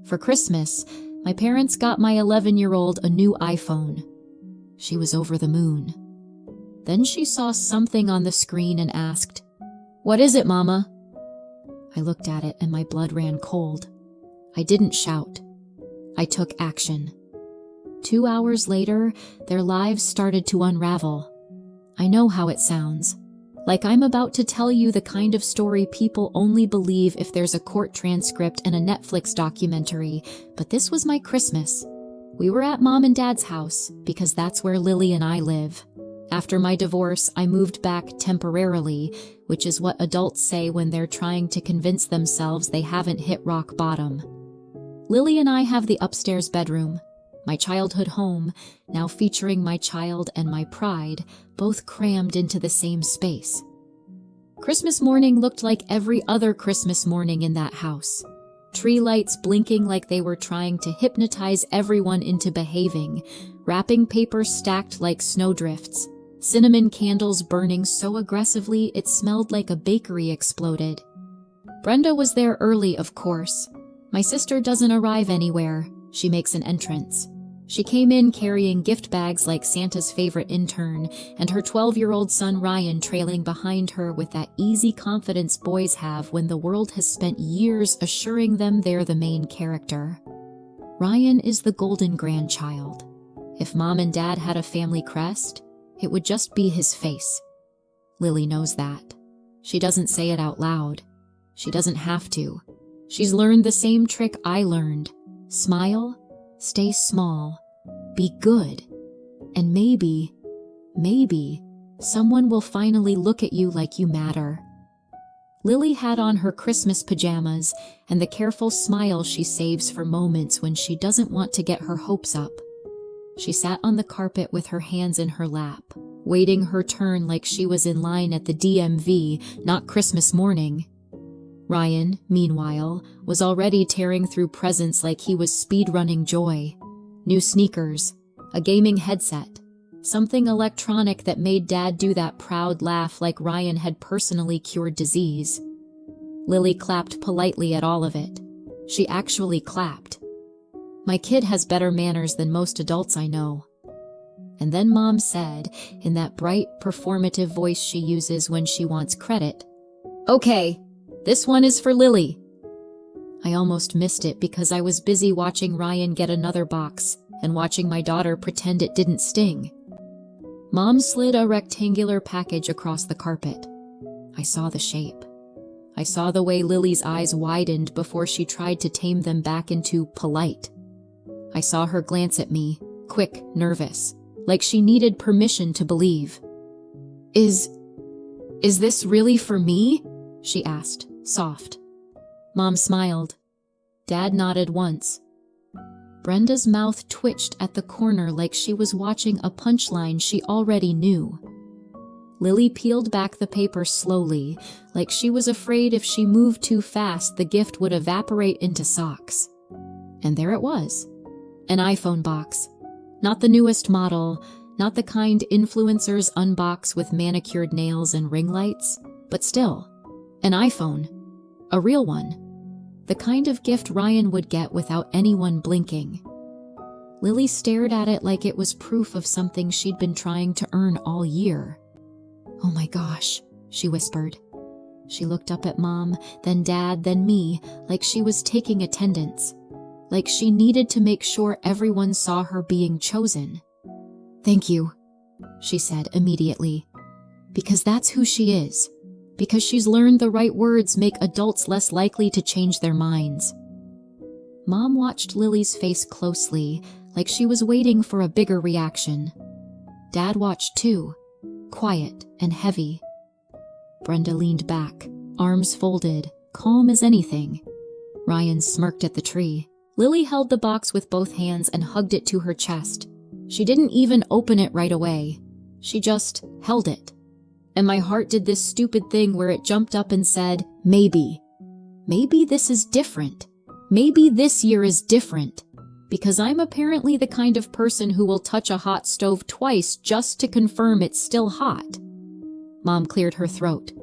For Christmas, my parents got my 11-year-old a new iPhone. She was over the moon. Then she saw something on the screen and asked, "What is it, Mama?" I looked at it and my blood ran cold. I didn't shout. I took action. 2 hours later, their lives started to unravel. I know how it sounds. Like I'm about to tell you the kind of story people only believe if there's a court transcript and a Netflix documentary, but this was my Christmas. We were at Mom and Dad's house, because that's where Lily and I live. After my divorce, I moved back temporarily, which is what adults say when they're trying to convince themselves they haven't hit rock bottom. Lily and I have the upstairs bedroom, my childhood home, now featuring my child and my pride, both crammed into the same space. Christmas morning looked like every other Christmas morning in that house. Tree lights blinking like they were trying to hypnotize everyone into behaving, wrapping paper stacked like snowdrifts, cinnamon candles burning so aggressively it smelled like a bakery exploded. Brenda was there early, of course. My sister doesn't arrive anywhere. She makes an entrance. She came in carrying gift bags like Santa's favorite intern, and her 12-year-old son Ryan trailing behind her with that easy confidence boys have when the world has spent years assuring them they're the main character. Ryan is the golden grandchild. If Mom and Dad had a family crest, it would just be his face. Lily knows that. She doesn't say it out loud. She doesn't have to. She's learned the same trick I learned. Smile, stay small, be good, and maybe, someone will finally look at you like you matter. Lily had on her Christmas pajamas and the careful smile she saves for moments when she doesn't want to get her hopes up. She sat on the carpet with her hands in her lap, waiting her turn like she was in line at the DMV, not Christmas morning. Ryan, meanwhile, was already tearing through presents like he was speedrunning joy. New sneakers, a gaming headset, something electronic that made Dad do that proud laugh like Ryan had personally cured disease. Lily clapped politely at all of it. She actually clapped. My kid has better manners than most adults I know. And then Mom said, in that bright, performative voice she uses when she wants credit, "Okay, this one is for Lily." I almost missed it because I was busy watching Ryan get another box and watching my daughter pretend it didn't sting. Mom slid a rectangular package across the carpet. I saw the shape. I saw the way Lily's eyes widened before she tried to tame them back into polite. I saw her glance at me, quick, nervous, like she needed permission to believe. Is this really for me?" she asked, soft. Mom smiled. Dad nodded once. Brenda's mouth twitched at the corner like she was watching a punchline she already knew. Lily peeled back the paper slowly, like she was afraid if she moved too fast the gift would evaporate into socks. And there it was. An iPhone box. Not the newest model, not the kind influencers unbox with manicured nails and ring lights, but still, an iPhone. A real one. The kind of gift Ryan would get without anyone blinking. Lily stared at it like it was proof of something she'd been trying to earn all year. "Oh my gosh," she whispered. She looked up at Mom, then Dad, then me, like she was taking attendance. Like she needed to make sure everyone saw her being chosen. "Thank you," she said immediately. Because that's who she is. Because she's learned the right words make adults less likely to change their minds. Mom watched Lily's face closely, like she was waiting for a bigger reaction. Dad watched too, quiet and heavy. Brenda leaned back, arms folded, calm as anything. Ryan smirked at the tree. Lily held the box with both hands and hugged it to her chest. She didn't even open it right away. She just held it. And my heart did this stupid thing where it jumped up and said, maybe. Maybe this is different. Maybe this year is different. Because I'm apparently the kind of person who will touch a hot stove twice just to confirm it's still hot. Mom cleared her throat.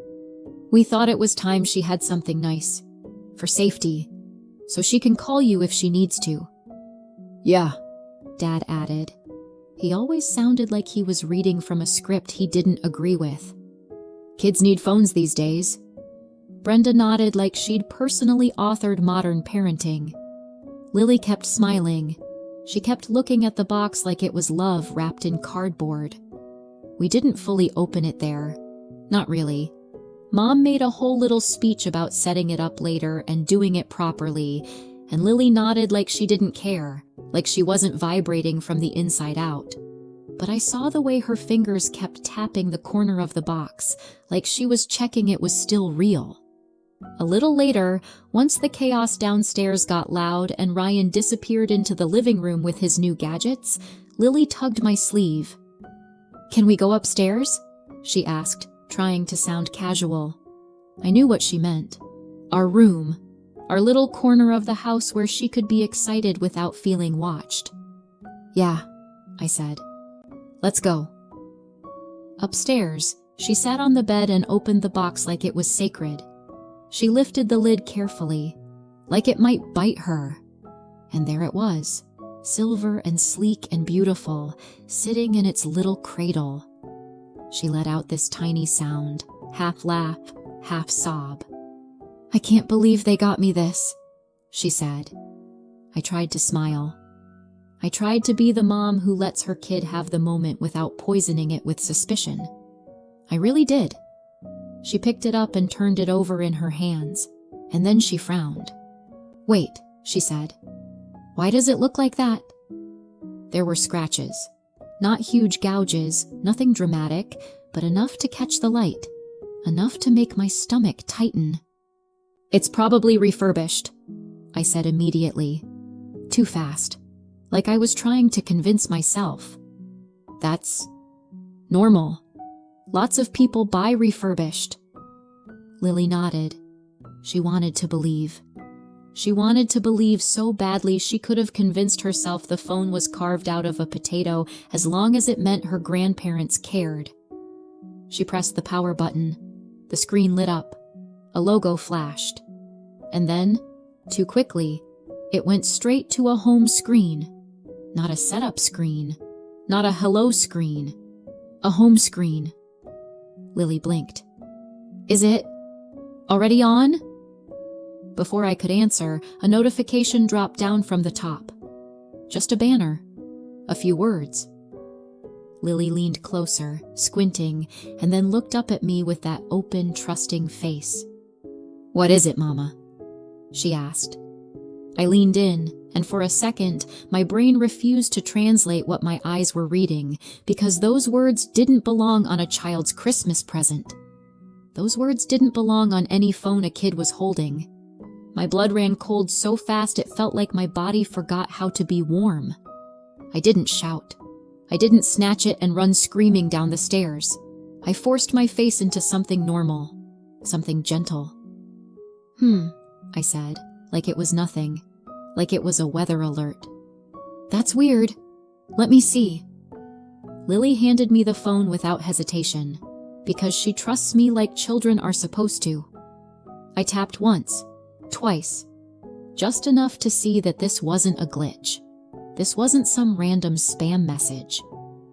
We thought it was time she had something nice. For safety. so she can call you if she needs to." "Yeah," Dad added. He always sounded like he was reading from a script he didn't agree with. "Kids need phones these days." Brenda nodded like she'd personally authored modern parenting. Lily kept smiling. She kept looking at the box like it was love wrapped in cardboard. We didn't fully open it there. Not really. Mom made a whole little speech about setting it up later and doing it properly, and Lily nodded like she didn't care, like she wasn't vibrating from the inside out. But I saw the way her fingers kept tapping the corner of the box, like she was checking it was still real. A little later, once the chaos downstairs got loud and Ryan disappeared into the living room with his new gadgets, Lily tugged my sleeve. "Can we go upstairs?" she asked, trying to sound casual. I knew what she meant. Our room. Our little corner of the house where she could be excited without feeling watched. "Yeah," I said. "Let's go." Upstairs, she sat on the bed and opened the box like it was sacred. She lifted the lid carefully, like it might bite her. And there it was, silver and sleek and beautiful, sitting in its little cradle. She let out this tiny sound, half laugh, half sob. "I can't believe they got me this," she said. I tried to smile. I tried to be the mom who lets her kid have the moment without poisoning it with suspicion. I really did. She picked it up and turned it over in her hands, and then she frowned. "Wait," she said. "Why does it look like that?" There were scratches. Not huge gouges, nothing dramatic, but enough to catch the light, enough to make my stomach tighten. "It's probably refurbished," I said immediately. Too fast, like I was trying to convince myself. "That's normal. Lots of people buy refurbished." Lily nodded. She wanted to believe. She wanted to believe so badly she could have convinced herself the phone was carved out of a potato as long as it meant her grandparents cared. She pressed the power button. The screen lit up. A logo flashed. And then, too quickly, it went straight to a home screen. Not a setup screen. Not a hello screen. A home screen. Lily blinked. "Is it already on?" Before I could answer, a notification dropped down from the top. Just a banner. A few words. Lily leaned closer, squinting, and then looked up at me with that open, trusting face. "What is it, Mama?" she asked. I leaned in, and for a second, my brain refused to translate what my eyes were reading, because those words didn't belong on a child's Christmas present. Those words didn't belong on any phone a kid was holding. My blood ran cold so fast it felt like my body forgot how to be warm. I didn't shout. I didn't snatch it and run screaming down the stairs. I forced my face into something normal, something gentle. I said, like it was nothing, like it was a weather alert. "That's weird. Let me see." Lily handed me the phone without hesitation, because she trusts me like children are supposed to. I tapped once, twice, just enough to see that this wasn't a glitch. This wasn't some random spam message.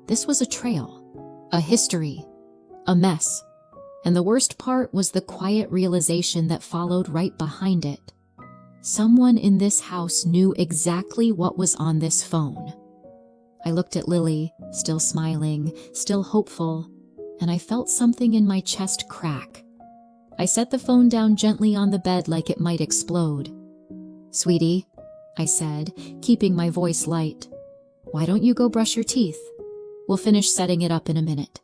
This was a trail, a history, a mess. And the worst part was the quiet realization that followed right behind it. Someone in this house knew exactly what was on this phone. I looked at Lily, still smiling, still hopeful, and I felt something in my chest crack. I set the phone down gently on the bed like it might explode. "Sweetie," I said, keeping my voice light, "why don't you go brush your teeth? We'll finish setting it up in a minute."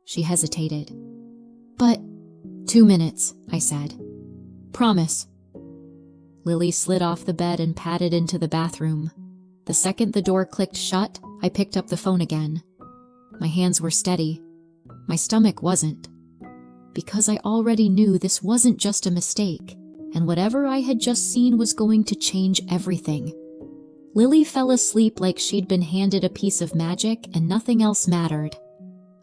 She hesitated. "But 2 minutes," I said. "Promise." Lily slid off the bed and padded into the bathroom. The second the door clicked shut, I picked up the phone again. My hands were steady. My stomach wasn't. Because I already knew this wasn't just a mistake, and whatever I had just seen was going to change everything. Lily fell asleep like she'd been handed a piece of magic and nothing else mattered.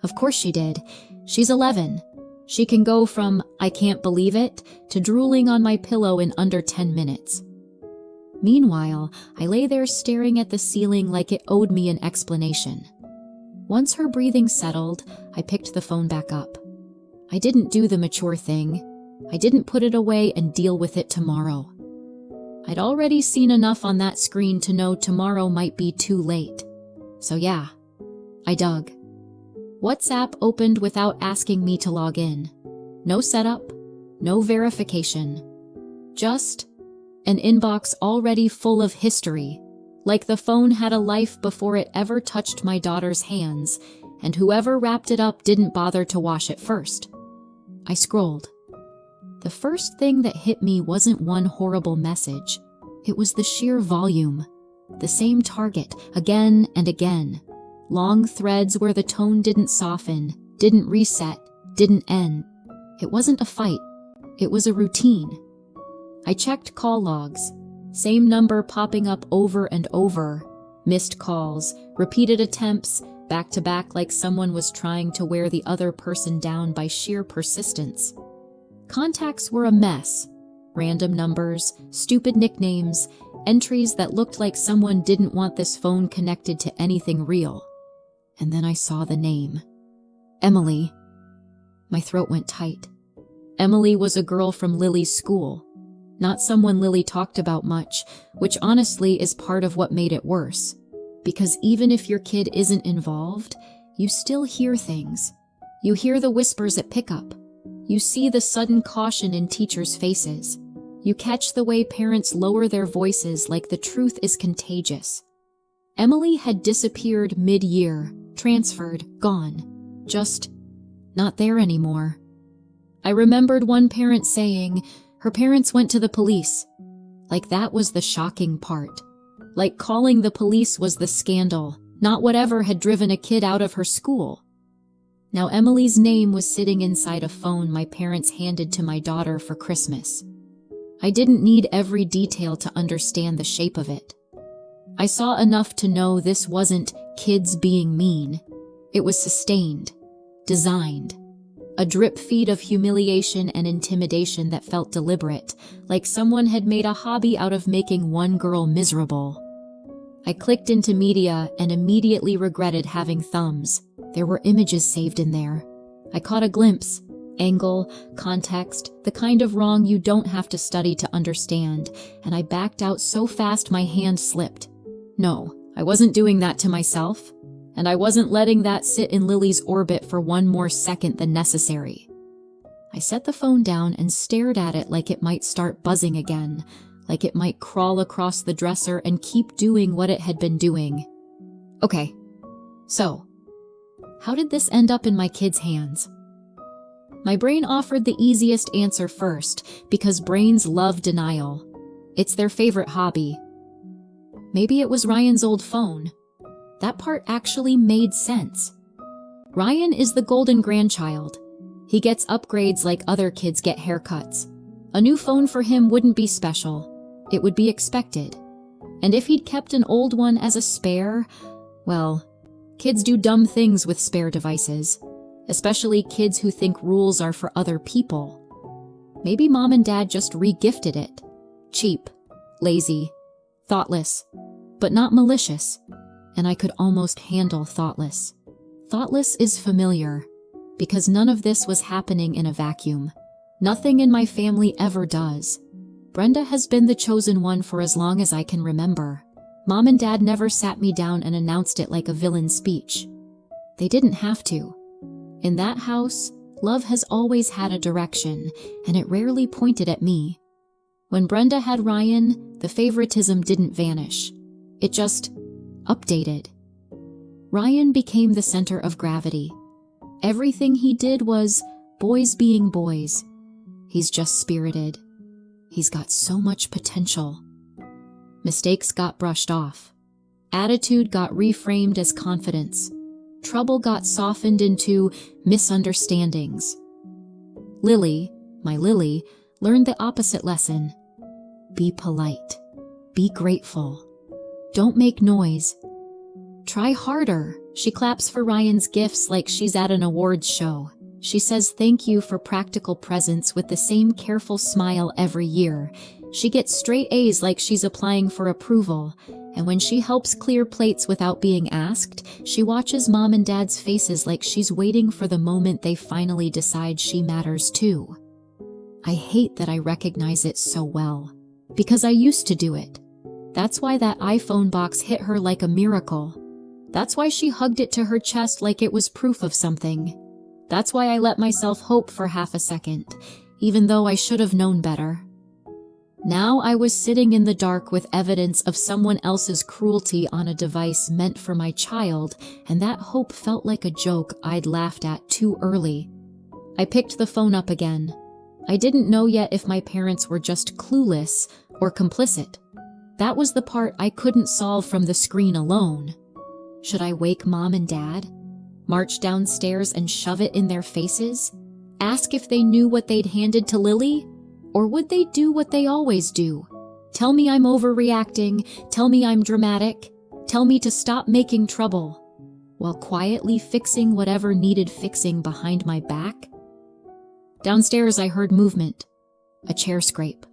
Of course she did. She's 11. She can go from, "I can't believe it," to drooling on my pillow in under 10 minutes. Meanwhile, I lay there staring at the ceiling like it owed me an explanation. Once her breathing settled, I picked the phone back up. I didn't do the mature thing. I didn't put it away and deal with it tomorrow. I'd already seen enough on that screen to know tomorrow might be too late. So yeah, I dug. WhatsApp opened without asking me to log in. No setup, no verification. Just an inbox already full of history, like the phone had a life before it ever touched my daughter's hands, and whoever wrapped it up didn't bother to wash it first. I scrolled. The first thing that hit me wasn't one horrible message. It was the sheer volume. The same target, again and again. Long threads where the tone didn't soften, didn't reset, didn't end. It wasn't a fight. It was a routine. I checked call logs. Same number popping up over and over. Missed calls, repeated attempts, back to back like someone was trying to wear the other person down by sheer persistence. Contacts were a mess. Random numbers, stupid nicknames, entries that looked like someone didn't want this phone connected to anything real. And then I saw the name. Emily. My throat went tight. Emily was a girl from Lily's school. Not someone Lily talked about much, which honestly is part of what made it worse. Because even if your kid isn't involved, you still hear things. You hear the whispers at pickup. You see the sudden caution in teachers' faces. You catch the way parents lower their voices like the truth is contagious. Emily had disappeared mid-year, transferred, gone. Just not there anymore. I remembered one parent saying her parents went to the police. Like that was the shocking part. Like calling the police was the scandal, not whatever had driven a kid out of her school. Now Emily's name was sitting inside a phone my parents handed to my daughter for Christmas. I didn't need every detail to understand the shape of it. I saw enough to know this wasn't kids being mean. It was sustained, designed. A drip feed of humiliation and intimidation that felt deliberate, like someone had made a hobby out of making one girl miserable. I clicked into media and immediately regretted having thumbs. There were images saved in there. I caught a glimpse. Angle, context, the kind of wrong you don't have to study to understand, and I backed out so fast my hand slipped. No, I wasn't doing that to myself, and I wasn't letting that sit in Lily's orbit for one more second than necessary. I set the phone down and stared at it like it might start buzzing again, like it might crawl across the dresser and keep doing what it had been doing. Okay, so, how did this end up in my kids' hands? My brain offered the easiest answer first, because brains love denial. It's their favorite hobby. Maybe it was Ryan's old phone. That part actually made sense. Ryan is the golden grandchild. He gets upgrades like other kids get haircuts. A new phone for him wouldn't be special. It would be expected. And if he'd kept an old one as a spare, well, kids do dumb things with spare devices. Especially kids who think rules are for other people. Maybe mom and dad just re-gifted it. Cheap, lazy, thoughtless, but not malicious. And I could almost handle thoughtless. Thoughtless is familiar, because none of this was happening in a vacuum. Nothing in my family ever does. Brenda has been the chosen one for as long as I can remember. Mom and dad never sat me down and announced it like a villain speech. They didn't have to. In that house, love has always had a direction, and it rarely pointed at me. When Brenda had Ryan, the favoritism didn't vanish. It just updated. Ryan became the center of gravity. Everything he did was boys being boys. He's just spirited. He's got so much potential. Mistakes got brushed off. Attitude got reframed as confidence. Trouble got softened into misunderstandings. Lily, my Lily, learned the opposite lesson. Be polite. Be grateful. Don't make noise. Try harder. She claps for Ryan's gifts like she's at an awards show. She says thank you for practical presents with the same careful smile every year, She gets straight A's like she's applying for approval, and when she helps clear plates without being asked, she watches Mom and Dad's faces like she's waiting for the moment they finally decide she matters too. I hate that I recognize it so well, because I used to do it. That's why that iPhone box hit her like a miracle. That's why she hugged it to her chest like it was proof of something. That's why I let myself hope for half a second, even though I should have known better. Now I was sitting in the dark with evidence of someone else's cruelty on a device meant for my child, and that hope felt like a joke I'd laughed at too early. I picked the phone up again. I didn't know yet if my parents were just clueless or complicit. That was the part I couldn't solve from the screen alone. Should I wake Mom and Dad? March downstairs and shove it in their faces? Ask if they knew what they'd handed to Lily? Or would they do what they always do? Tell me I'm overreacting, tell me I'm dramatic, tell me to stop making trouble, while quietly fixing whatever needed fixing behind my back? Downstairs I heard movement. A chair scrape.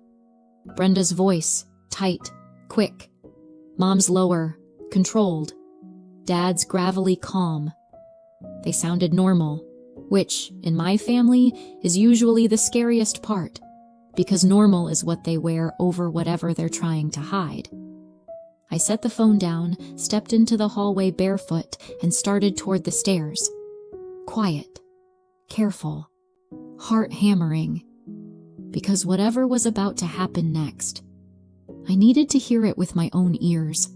Brenda's voice, tight, quick. Mom's lower, controlled. Dad's gravelly calm. They sounded normal, which, in my family, is usually the scariest part, because normal is what they wear over whatever they're trying to hide. I set the phone down, stepped into the hallway barefoot, and started toward the stairs. Quiet, careful, heart hammering, because whatever was about to happen next, I needed to hear it with my own ears.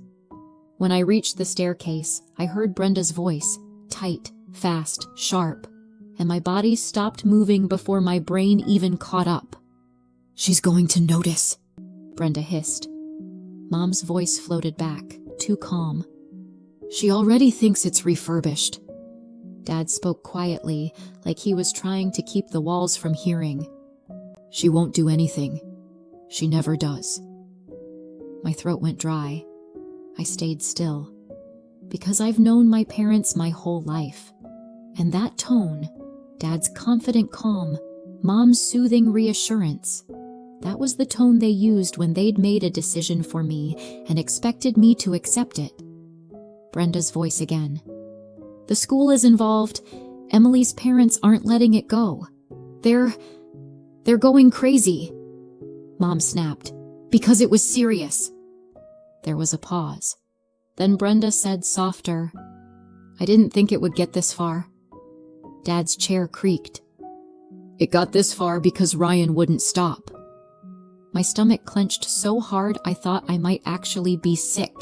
When I reached the staircase, I heard Brenda's voice, tight, fast, sharp, and my body stopped moving before my brain even caught up. She's going to notice, Brenda hissed. Mom's voice floated back, too calm. She already thinks it's refurbished. Dad spoke quietly, like he was trying to keep the walls from hearing. She won't do anything. She never does. My throat went dry. I stayed still, because I've known my parents my whole life. And that tone, Dad's confident calm, Mom's soothing reassurance, that was the tone they used when they'd made a decision for me and expected me to accept it. Brenda's voice again. The school is involved. Emily's parents aren't letting it go. They're going crazy. Mom snapped. Because it was serious. There was a pause. Then Brenda said softer, I didn't think it would get this far. Dad's chair creaked. It got this far because Ryan wouldn't stop. My stomach clenched so hard I thought I might actually be sick.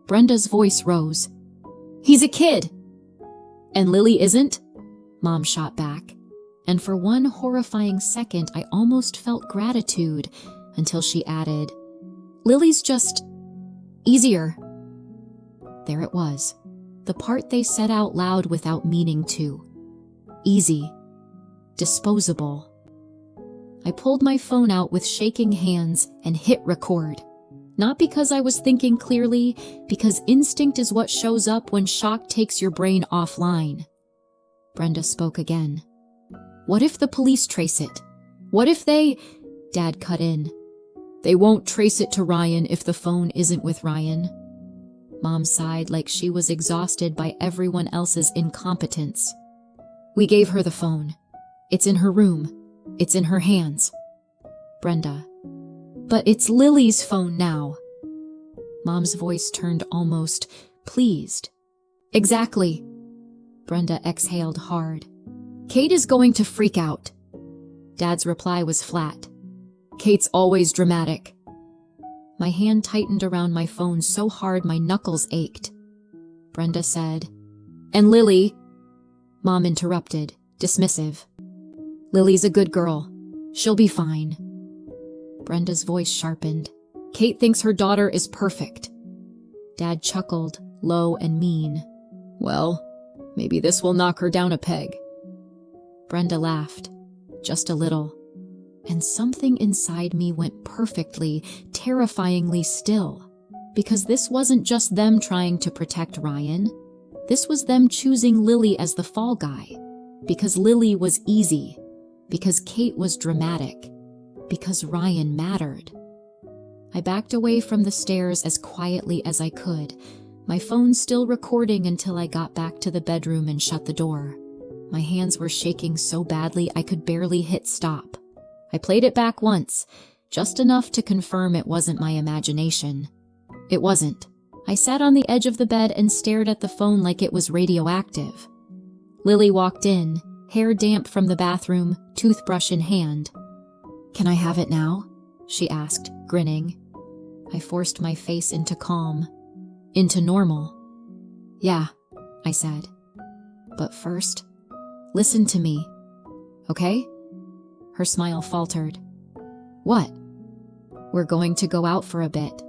Brenda's voice rose. He's a kid! And Lily isn't? Mom shot back. And for one horrifying second I almost felt gratitude until she added, Lily's just easier. There it was, the part they said out loud without meaning to. Easy. Disposable. I pulled my phone out with shaking hands and hit record. Not because I was thinking clearly, because instinct is what shows up when shock takes your brain offline. Brenda spoke again. What if the police trace it? What if they... Dad cut in. They won't trace it to Ryan if the phone isn't with Ryan. Mom sighed like she was exhausted by everyone else's incompetence. We gave her the phone. It's in her room. It's in her hands. Brenda. But it's Lily's phone now. Mom's voice turned almost pleased. Exactly. Brenda exhaled hard. Kate is going to freak out. Dad's reply was flat. Kate's always dramatic. My hand tightened around my phone so hard my knuckles ached. Brenda said, And Lily... Mom interrupted, dismissive. Lily's a good girl. She'll be fine. Brenda's voice sharpened. Kate thinks her daughter is perfect. Dad chuckled, low and mean. Well, maybe this will knock her down a peg. Brenda laughed, just a little. And something inside me went perfectly, terrifyingly still. Because this wasn't just them trying to protect Ryan. This was them choosing Lily as the fall guy. Because Lily was easy. Because Kate was dramatic. Because Ryan mattered. I backed away from the stairs as quietly as I could, my phone still recording until I got back to the bedroom and shut the door. My hands were shaking so badly I could barely hit stop. I played it back once, just enough to confirm it wasn't my imagination. It wasn't. I sat on the edge of the bed and stared at the phone like it was radioactive. Lily walked in, hair damp from the bathroom, toothbrush in hand. "Can I have it now?" she asked, grinning. I forced my face into calm, into normal. "Yeah," I said. "But first, listen to me, okay?" Her smile faltered. "What?" "We're going to go out for a bit,"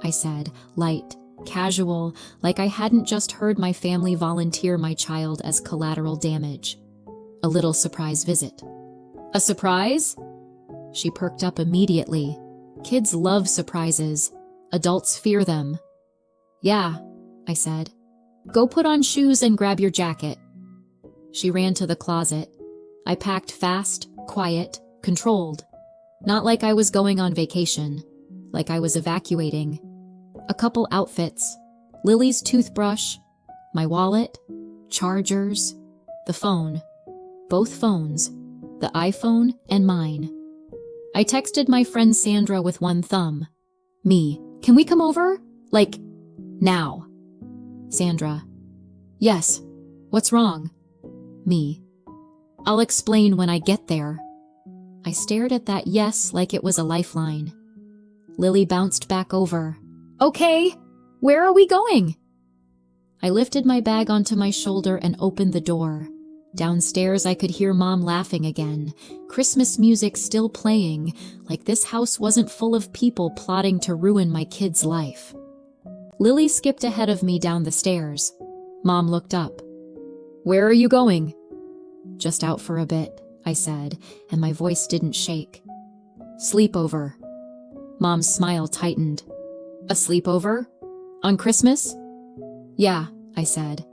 I said, light, casual, like I hadn't just heard my family volunteer my child as collateral damage. "A little surprise visit." "A surprise?" She perked up immediately. Kids love surprises. Adults fear them. "Yeah," I said. "Go put on shoes and grab your jacket." She ran to the closet. I packed fast, quiet, controlled. Not like I was going on vacation, like I was evacuating. A couple outfits, Lily's toothbrush, my wallet, chargers, the phone. Both phones, the iPhone and mine. I texted my friend Sandra with one thumb. Me, "Can we come over? Like, now." Sandra, "Yes. What's wrong?" Me, "I'll explain when I get there." I stared at that yes like it was a lifeline. Lily bounced back over. "Okay, where are we going?" I lifted my bag onto my shoulder and opened the door. Downstairs, I could hear Mom laughing again, Christmas music still playing, like this house wasn't full of people plotting to ruin my kid's life. Lily skipped ahead of me down the stairs. Mom looked up. "Where are you going?" "Just out for a bit," I said, and my voice didn't shake. "Sleepover." Mom's smile tightened. "A sleepover? On Christmas?" "Yeah," I said.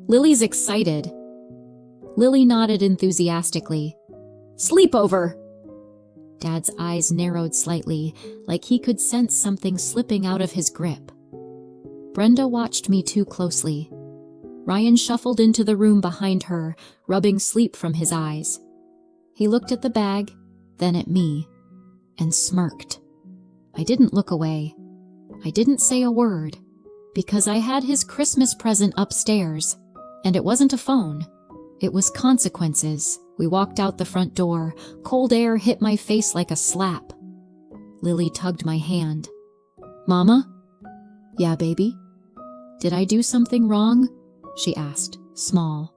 "Lily's excited." Lily nodded enthusiastically. "Sleepover!" Dad's eyes narrowed slightly, like he could sense something slipping out of his grip. Brenda watched me too closely. Ryan shuffled into the room behind her, rubbing sleep from his eyes. He looked at the bag, then at me, and smirked. I didn't look away. I didn't say a word, because I had his Christmas present upstairs, and it wasn't a phone. It was consequences. We walked out the front door. Cold air hit my face like a slap. Lily tugged my hand. "Mama?" "Yeah, baby?" "Did I do something wrong?" she asked, small.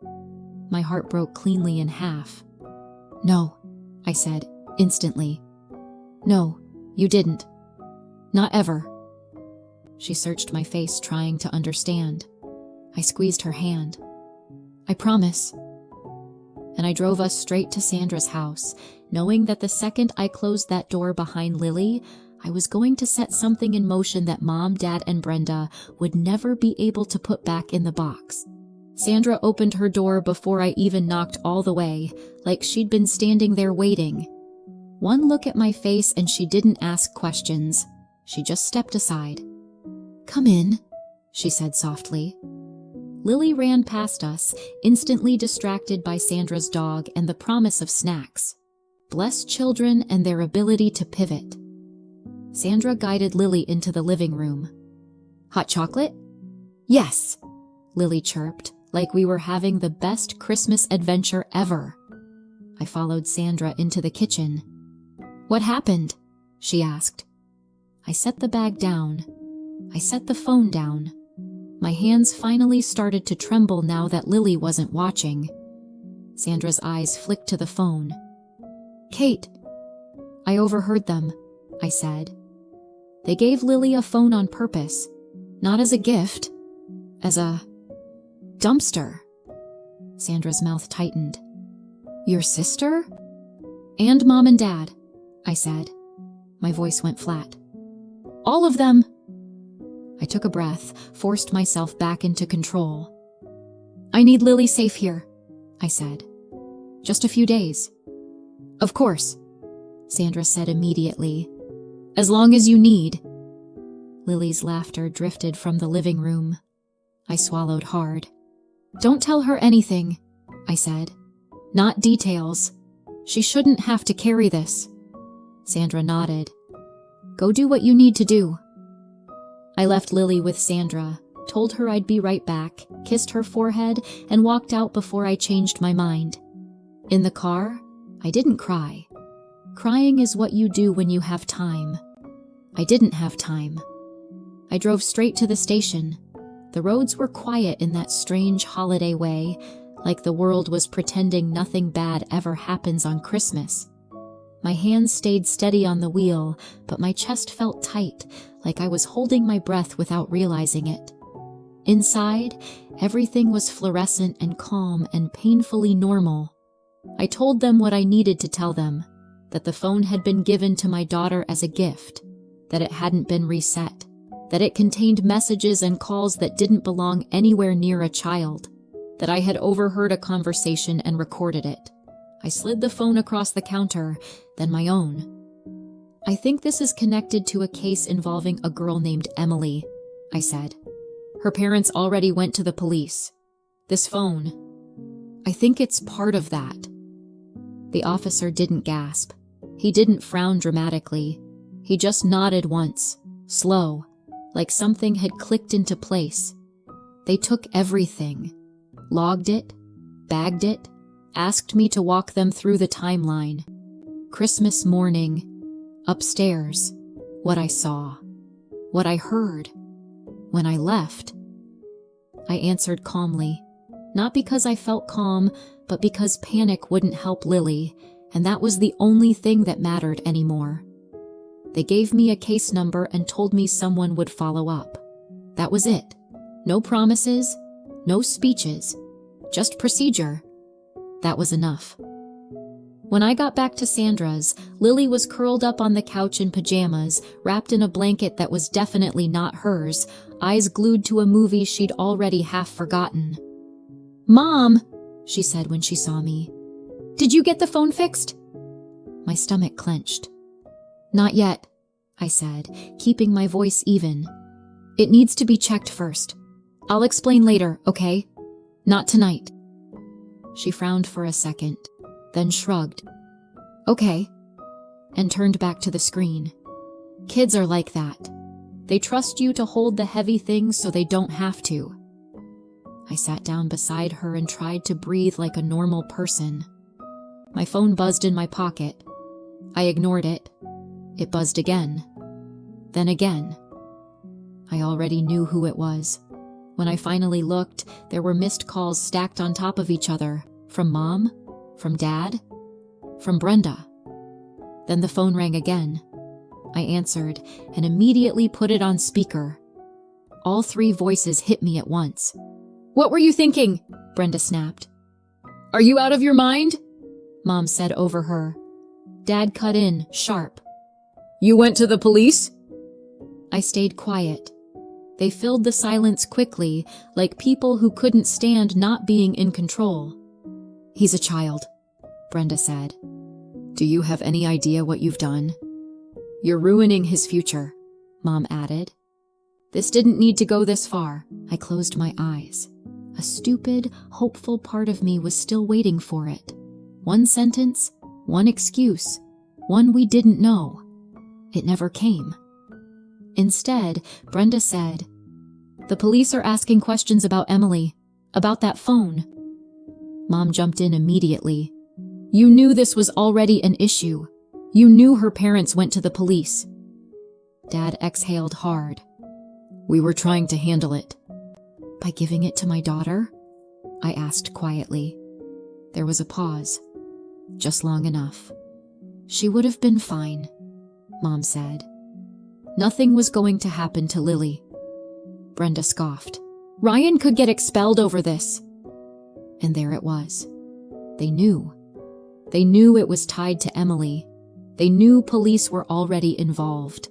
My heart broke cleanly in half. "No," I said, instantly. "No, you didn't. Not ever." She searched my face, trying to understand. I squeezed her hand. "I promise." And I drove us straight to Sandra's house, knowing that the second I closed that door behind Lily, I was going to set something in motion that Mom, Dad, and Brenda would never be able to put back in the box. Sandra opened her door before I even knocked all the way, like she'd been standing there waiting. One look at my face and she didn't ask questions. She just stepped aside. "Come in," she said softly. Lily ran past us, instantly distracted by Sandra's dog and the promise of snacks. Bless children and their ability to pivot. Sandra guided Lily into the living room. "Hot chocolate?" "Yes," Lily chirped, like we were having the best Christmas adventure ever. I followed Sandra into the kitchen. "What happened?" she asked. I set the bag down. I set the phone down. My hands finally started to tremble now that Lily wasn't watching. Sandra's eyes flicked to the phone. "Kate." "I overheard them," I said. "They gave Lily a phone on purpose, not as a gift, as a dumpster." Sandra's mouth tightened. "Your sister?" "And Mom and Dad," I said. My voice went flat. "All of them." I took a breath, forced myself back into control. "I need Lily safe here," I said. "Just a few days." "Of course," Sandra said immediately. As long as you need. Lily's laughter drifted from the living room. I swallowed hard. Don't tell her anything, I said. Not details. She shouldn't have to carry this. Sandra nodded. Go do what you need to do. I left Lily with Sandra, told her I'd be right back, kissed her forehead, and walked out before I changed my mind. In the car, I didn't cry. Crying is what you do when you have time. I didn't have time. I drove straight to the station. The roads were quiet in that strange holiday way, like the world was pretending nothing bad ever happens on Christmas. My hands stayed steady on the wheel, but my chest felt tight, like I was holding my breath without realizing it. Inside, everything was fluorescent and calm and painfully normal. I told them what I needed to tell them, that the phone had been given to my daughter as a gift, that it hadn't been reset, that it contained messages and calls that didn't belong anywhere near a child, that I had overheard a conversation and recorded it. I slid the phone across the counter, then my own. I think this is connected to a case involving a girl named Emily, I said. Her parents already went to the police. This phone, I think it's part of that. The officer didn't gasp. He didn't frown dramatically. He just nodded once, slow, like something had clicked into place. They took everything, logged it, bagged it, asked me to walk them through the timeline. Christmas morning, upstairs, what I saw, what I heard, when I left. I answered calmly, not because I felt calm, but because panic wouldn't help Lily, and that was the only thing that mattered anymore. They gave me a case number and told me someone would follow up. That was it. No promises, no speeches, just procedure. That was enough. When I got back to Sandra's, Lily was curled up on the couch in pajamas, wrapped in a blanket that was definitely not hers, eyes glued to a movie she'd already half forgotten. "Mom," she said when she saw me. "Did you get the phone fixed?" My stomach clenched. "Not yet," I said, keeping my voice even. "It needs to be checked first. I'll explain later, okay? Not tonight." She frowned for a second, then shrugged. "Okay," and turned back to the screen. Kids are like that. They trust you to hold the heavy things so they don't have to. I sat down beside her and tried to breathe like a normal person. My phone buzzed in my pocket. I ignored it. It buzzed again. Then again. I already knew who it was. When I finally looked, there were missed calls stacked on top of each other. From Mom, from Dad, from Brenda. Then the phone rang again. I answered and immediately put it on speaker. All three voices hit me at once. "What were you thinking?" Brenda snapped. "Are you out of your mind?" Mom said over her. Dad cut in, sharp. "You went to the police?" I stayed quiet. They filled the silence quickly, like people who couldn't stand not being in control. "He's a child," Brenda said. "Do you have any idea what you've done?" "You're ruining his future," Mom added. This didn't need to go this far. I closed my eyes. A stupid, hopeful part of me was still waiting for it. One sentence, one excuse, one we didn't know. It never came. Instead, Brenda said, "The police are asking questions about Emily, about that phone." Mom jumped in immediately. "You knew this was already an issue. You knew her parents went to the police." Dad exhaled hard. "We were trying to handle it." "By giving it to my daughter?" I asked quietly. There was a pause. Just long enough. "She would have been fine," Mom said. "Nothing was going to happen to Lily." Brenda scoffed. "Ryan could get expelled over this." And there it was. They knew. They knew it was tied to Emily. They knew police were already involved.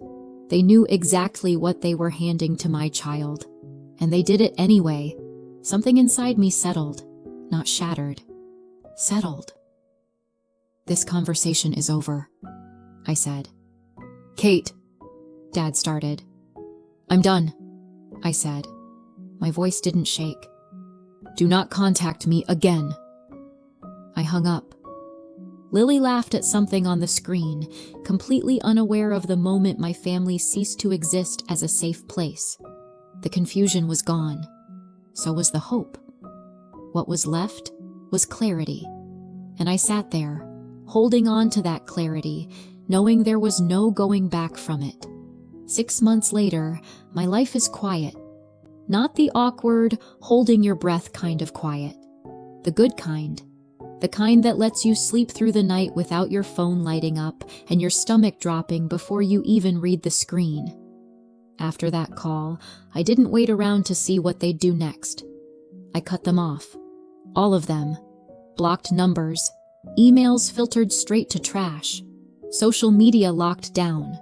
They knew exactly what they were handing to my child. And they did it anyway. Something inside me settled, not shattered. Settled. "This conversation is over," I said. "Kate," Dad started. "I'm done," I said. My voice didn't shake. "Do not contact me again." I hung up. Lily laughed at something on the screen, completely unaware of the moment my family ceased to exist as a safe place. The confusion was gone. So was the hope. What was left was clarity. And I sat there, holding on to that clarity, knowing there was no going back from it. 6 months later, my life is quiet. Not the awkward, holding your breath kind of quiet. The good kind. The kind that lets you sleep through the night without your phone lighting up and your stomach dropping before you even read the screen. After that call, I didn't wait around to see what they'd do next. I cut them off. All of them. Blocked numbers. Emails filtered straight to trash. Social media locked down.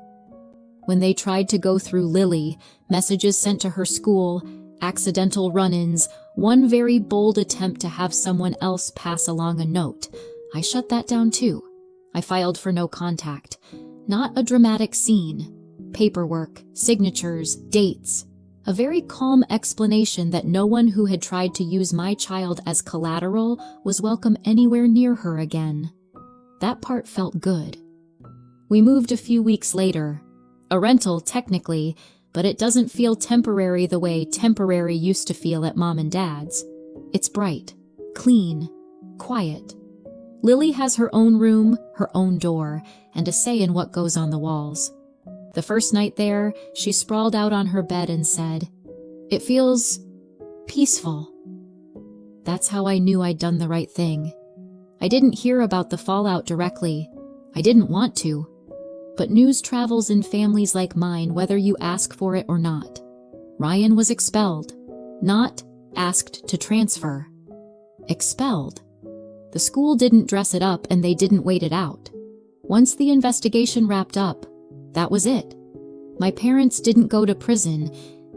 When they tried to go through Lily, messages sent to her school, accidental run-ins, one very bold attempt to have someone else pass along a note, I shut that down too. I filed for no contact. Not a dramatic scene. Paperwork, signatures, dates. A very calm explanation that no one who had tried to use my child as collateral was welcome anywhere near her again. That part felt good. We moved a few weeks later. A rental, technically, but it doesn't feel temporary the way temporary used to feel at Mom and Dad's. It's bright, clean, quiet. Lily has her own room, her own door, and a say in what goes on the walls. The first night there, she sprawled out on her bed and said, "It feels peaceful." That's how I knew I'd done the right thing. I didn't hear about the fallout directly. I didn't want to. But news travels in families like mine whether you ask for it or not. Ryan was expelled, not asked to transfer. Expelled. The school didn't dress it up and they didn't wait it out. Once the investigation wrapped up, that was it. My parents didn't go to prison,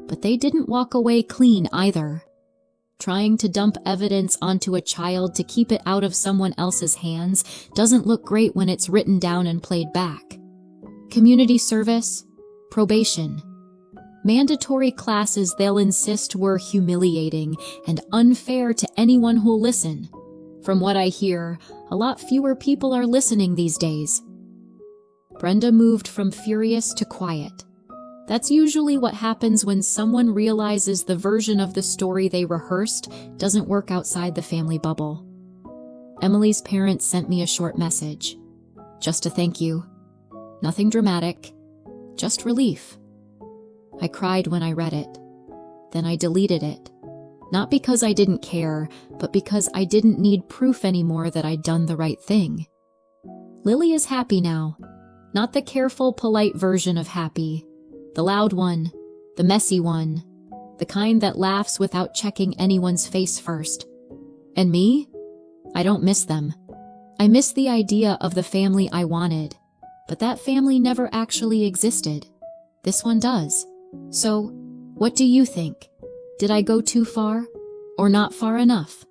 but they didn't walk away clean either. Trying to dump evidence onto a child to keep it out of someone else's hands doesn't look great when it's written down and played back. Community service, probation. Mandatory classes they'll insist were humiliating and unfair to anyone who'll listen. From what I hear, a lot fewer people are listening these days. Brenda moved from furious to quiet. That's usually what happens when someone realizes the version of the story they rehearsed doesn't work outside the family bubble. Emily's parents sent me a short message. Just a thank you. Nothing dramatic, just relief. I cried when I read it. Then I deleted it. Not because I didn't care, but because I didn't need proof anymore that I'd done the right thing. Lily is happy now. Not the careful, polite version of happy. The loud one, the messy one, the kind that laughs without checking anyone's face first. And me? I don't miss them. I miss the idea of the family I wanted. But that family never actually existed. This one does. So, what do you think? Did I go too far? Or not far enough?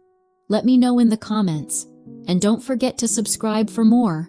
Let me know in the comments. And don't forget to subscribe for more.